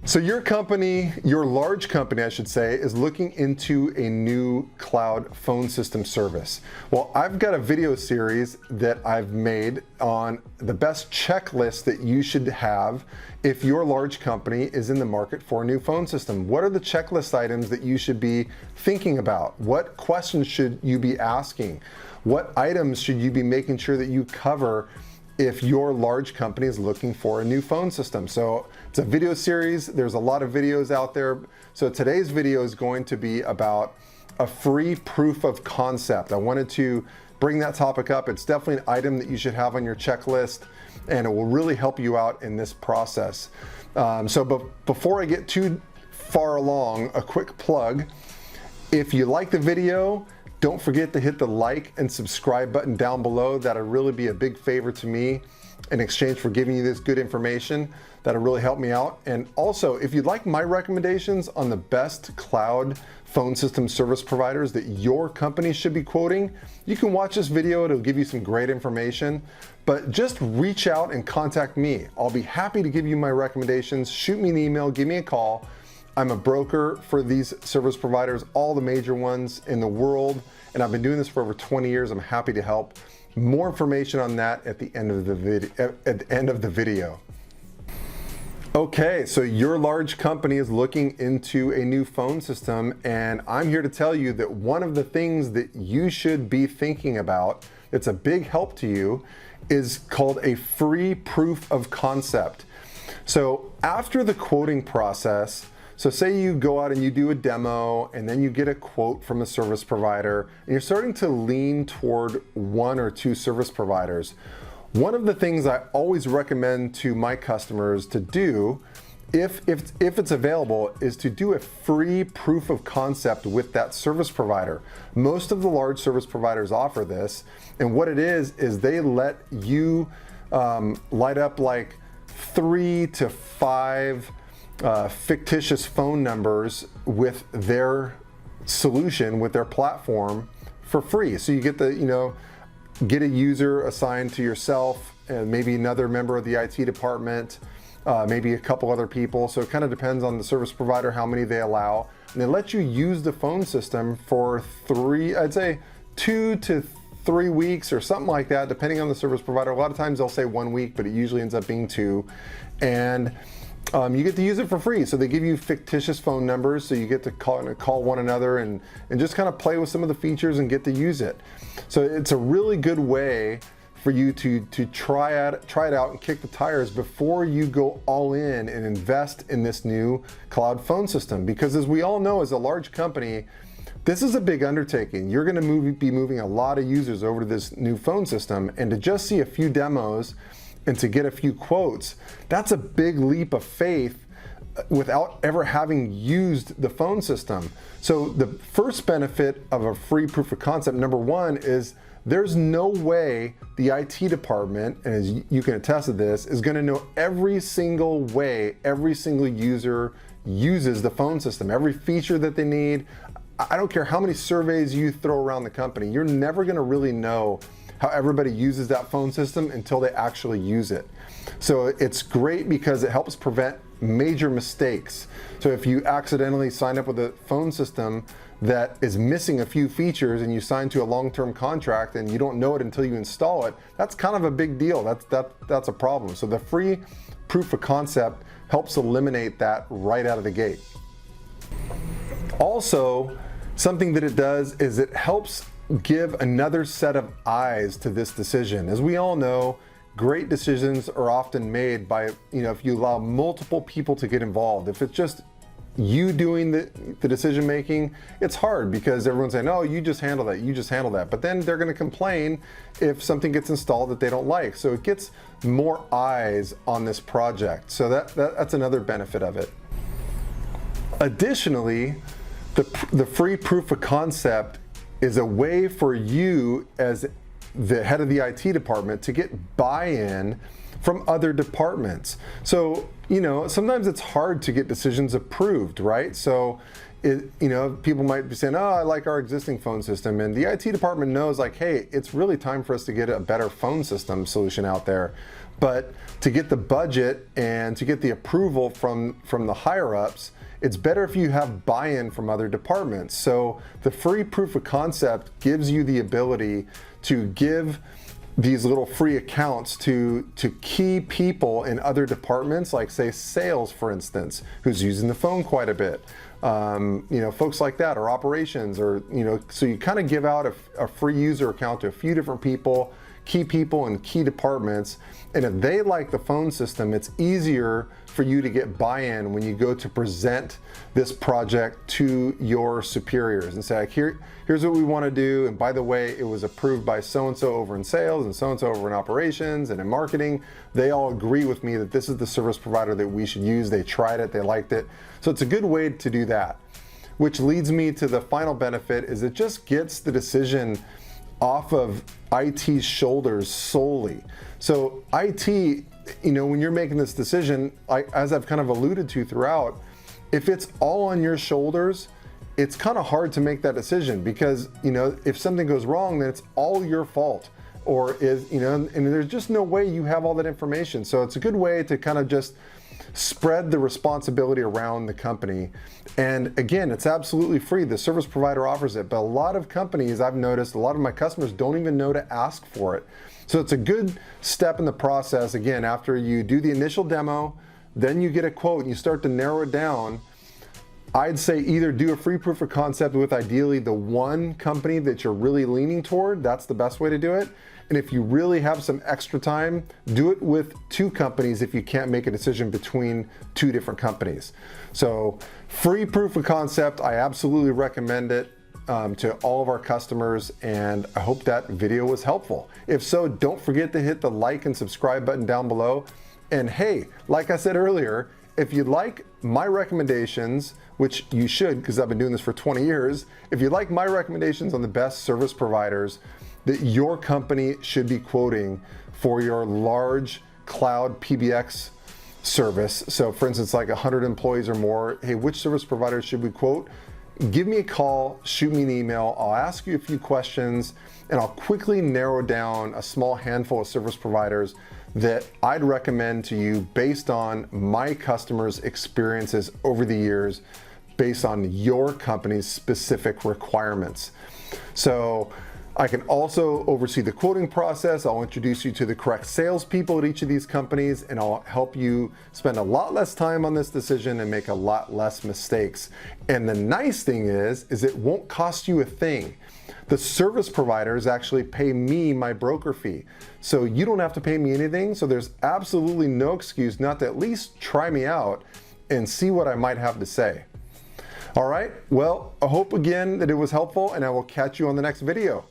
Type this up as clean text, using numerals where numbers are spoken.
So your company, your large company, I should say, is looking into a new cloud phone system service. Well, I've got a video series that I've made on the best checklist that you should have if your large company is in the market for a new phone system. What are the checklist items that you should be thinking about? What questions should you be asking? What items should you be making sure that you cover if your large company is looking for a new phone system? So it's a video series. There's a lot of videos out there. So today's video is going to be about a free proof of concept. I wanted to bring that topic up. It's definitely an item that you should have on your checklist, and it will really help you out in this process. Before I get too far along, a quick plug. If you like the video, don't forget to hit the like and subscribe button down below. That'll really be a big favor to me in exchange for giving you this good information. That'll really help me out. And also, if you'd like my recommendations on the best cloud phone system service providers that your company should be quoting, you can watch this video. It'll give you some great information. But just reach out and contact me. I'll be happy to give you my recommendations. Shoot me an email, give me a call. I'm a broker for these service providers, all the major ones in the world, and I've been doing this for over 20 years. I'm happy to help. More information on that at the end of the video. Okay, so your large company is looking into a new phone system, and I'm here to tell you that one of the things that you should be thinking about, it's a big help to you, is called a free proof of concept. So after the quoting process, so say you go out and you do a demo and then you get a quote from a service provider and you're starting to lean toward one or two service providers. One of the things I always recommend to my customers to do, if it's available, is to do a free proof of concept with that service provider. Most of the large service providers offer this, and what it is they let you light up like 3 to 5 fictitious phone numbers with their solution, with their platform for free. So you get get a user assigned to yourself and maybe another member of the IT department, maybe a couple other people. So it kind of depends on the service provider, how many they allow. And they let you use the phone system for 2 to 3 weeks or something like that, depending on the service provider. A lot of times they'll say 1 week, but it usually ends up being 2. And you get to use it for free. So they give you fictitious phone numbers, so you get to call one another and just kind of play with some of the features and get to use it. So it's a really good way for you to try it out and kick the tires before you go all in and invest in this new cloud phone system. Because as we all know, as a large company, this is a big undertaking. You're going to be moving a lot of users over to this new phone system, and to just see a few demos and to get a few quotes, that's a big leap of faith without ever having used the phone system. So the first benefit of a free proof of concept, number one, is there's no way the IT department, and as you can attest to this, is going to know every single way every single user uses the phone system, every feature that they need. I don't care how many surveys you throw around the company, you're never going to really know how everybody uses that phone system until they actually use it. So it's great because it helps prevent major mistakes. So if you accidentally sign up with a phone system that is missing a few features and you sign to a long-term contract and you don't know it until you install it, that's kind of a big deal. That's a problem. So the free proof of concept helps eliminate that right out of the gate. Also, something that it does is it helps give another set of eyes to this decision. As we all know, great decisions are often made by, if you allow multiple people to get involved. If it's just you doing the decision making, it's hard because everyone's saying, oh, you just handle that, you just handle that. But then they're going to complain if something gets installed that they don't like. So it gets more eyes on this project. So that's another benefit of it. Additionally, the free proof of concept is a way for you as the head of the IT department to get buy-in from other departments. So, sometimes it's hard to get decisions approved, right? So, people might be saying, oh, I like our existing phone system. And the IT department knows, like, hey, it's really time for us to get a better phone system solution out there. But to get the budget and to get the approval from the higher ups, it's better if you have buy-in from other departments. So the free proof of concept gives you the ability to give these little free accounts to key people in other departments, like say sales, for instance, who's using the phone quite a bit. Folks like that, or operations, or, so you kind of give out a free user account to a few different people, key people in key departments. And if they like the phone system, it's easier for you to get buy-in when you go to present this project to your superiors and say, like, here's what we want to do. And by the way, it was approved by so-and-so over in sales and so-and-so over in operations and in marketing. They all agree with me that this is the service provider that we should use. They tried it, they liked it. So it's a good way to do that, which leads me to the final benefit, is it just gets the decision off of IT's shoulders solely. So IT, when you're making this decision, as I've kind of alluded to throughout, if it's all on your shoulders, it's kind of hard to make that decision, because, if something goes wrong, then it's all your fault, or and there's just no way you have all that information. So it's a good way to kind of just spread the responsibility around the company. And again, it's absolutely free. The service provider offers it, but a lot of companies, I've noticed, a lot of my customers don't even know to ask for it. So it's a good step in the process. Again, after you do the initial demo, then you get a quote and you start to narrow it down. I'd say either do a free proof of concept with ideally the one company that you're really leaning toward. That's the best way to do it. And if you really have some extra time, do it with 2 companies if you can't make a decision between 2 different companies. So free proof of concept, I absolutely recommend it to all of our customers, and I hope that video was helpful. If so, don't forget to hit the like and subscribe button down below. And hey, like I said earlier, if you like my recommendations, which you should, because I've been doing this for 20 years, if you like my recommendations on the best service providers that your company should be quoting for your large cloud PBX service, so for instance, like 100 employees or more, hey, which service provider should we quote? Give me a call, shoot me an email, I'll ask you a few questions, and I'll quickly narrow down a small handful of service providers that I'd recommend to you based on my customers' experiences over the years, based on your company's specific requirements. So I can also oversee the quoting process. I'll introduce you to the correct salespeople at each of these companies, and I'll help you spend a lot less time on this decision and make a lot less mistakes. And the nice thing is it won't cost you a thing. The service providers actually pay me my broker fee. So you don't have to pay me anything. So there's absolutely no excuse not to at least try me out and see what I might have to say. All right, well, I hope again that it was helpful, and I will catch you on the next video.